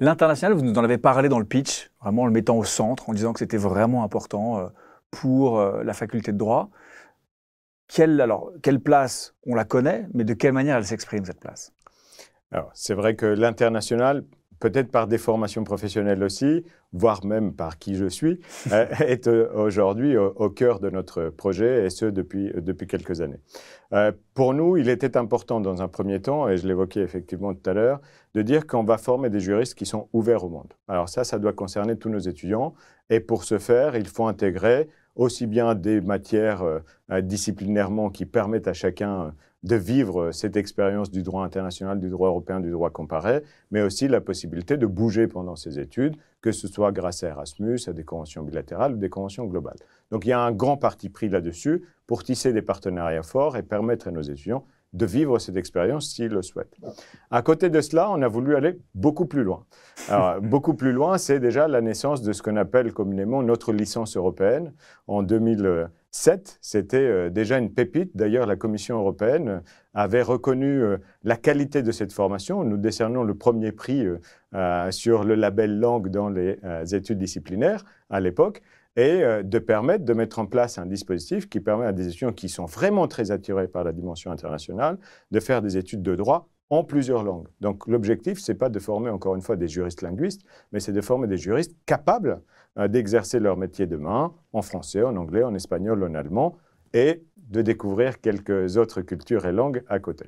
L'international, vous nous en avez parlé dans le pitch, vraiment en le mettant au centre, en disant que c'était vraiment important pour la faculté de droit. Quelle place, on la connaît, mais de quelle manière elle s'exprime, cette place? Alors, c'est vrai que l'international, peut-être par des formations professionnelles aussi, voire même par qui je suis, est aujourd'hui au cœur de notre projet, et ce depuis quelques années. Pour nous, il était important dans un premier temps, et je l'évoquais effectivement tout à l'heure, de dire qu'on va former des juristes qui sont ouverts au monde. Alors ça doit concerner tous nos étudiants, et pour ce faire, il faut intégrer aussi bien des matières disciplinairement qui permettent à chacun de vivre cette expérience du droit international, du droit européen, du droit comparé, mais aussi la possibilité de bouger pendant ses études, que ce soit grâce à Erasmus, à des conventions bilatérales ou des conventions globales. Donc il y a un grand parti pris là-dessus pour tisser des partenariats forts et permettre à nos étudiants de vivre cette expérience s'ils le souhaitent. À côté de cela, on a voulu aller beaucoup plus loin. Alors, beaucoup plus loin, c'est déjà la naissance de ce qu'on appelle communément notre licence européenne. En 2007, c'était déjà une pépite. D'ailleurs, la Commission européenne avait reconnu la qualité de cette formation. Nous décernons le premier prix sur le label langue dans les études disciplinaires à l'époque, et de permettre de mettre en place un dispositif qui permet à des étudiants qui sont vraiment très attirés par la dimension internationale de faire des études de droit en plusieurs langues. Donc l'objectif, ce n'est pas de former encore une fois des juristes linguistes, mais c'est de former des juristes capables d'exercer leur métier demain en français, en anglais, en espagnol, en allemand, et de découvrir quelques autres cultures et langues à côté.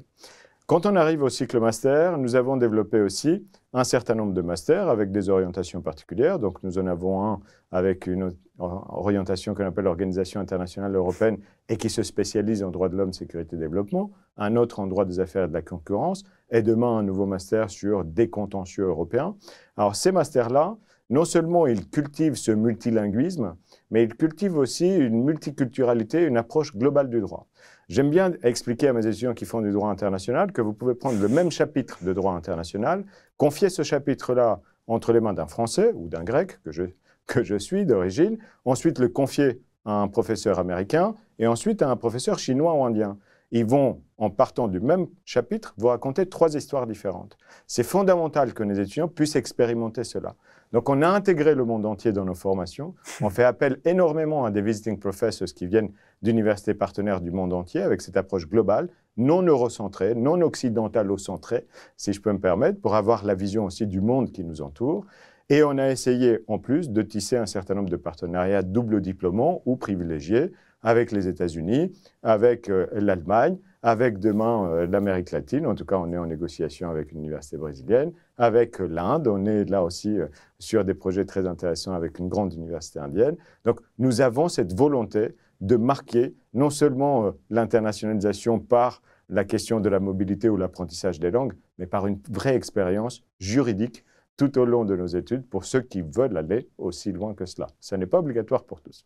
Quand on arrive au cycle master, nous avons développé aussi un certain nombre de masters avec des orientations particulières. Donc nous en avons un avec une orientation qu'on appelle l'Organisation internationale européenne et qui se spécialise en droit de l'homme, sécurité et développement, un autre en droit des affaires et de la concurrence, et demain un nouveau master sur des contentieux européens. Alors ces masters-là, non seulement ils cultivent ce multilinguisme, mais ils cultivent aussi une multiculturalité, une approche globale du droit. J'aime bien expliquer à mes étudiants qui font du droit international que vous pouvez prendre le même chapitre de droit international, confier ce chapitre-là entre les mains d'un Français ou d'un Grec, que je suis d'origine, ensuite le confier à un professeur américain et ensuite à un professeur chinois ou indien. Ils vont, en partant du même chapitre, vous raconter 3 histoires différentes. C'est fondamental que les étudiants puissent expérimenter cela. Donc, on a intégré le monde entier dans nos formations. On fait appel énormément à des visiting professors qui viennent d'universités partenaires du monde entier avec cette approche globale, non eurocentrée, non occidentalo-centrée, si je peux me permettre, pour avoir la vision aussi du monde qui nous entoure. Et on a essayé, en plus, de tisser un certain nombre de partenariats double diplômants ou privilégiés avec les États-Unis, avec l'Allemagne, avec demain l'Amérique latine. En tout cas, on est en négociation avec une université brésilienne, avec l'Inde. On est là aussi sur des projets très intéressants avec une grande université indienne. Donc, nous avons cette volonté de marquer non seulement l'internationalisation par la question de la mobilité ou l'apprentissage des langues, mais par une vraie expérience juridique tout au long de nos études pour ceux qui veulent aller aussi loin que cela. Ce n'est pas obligatoire pour tous.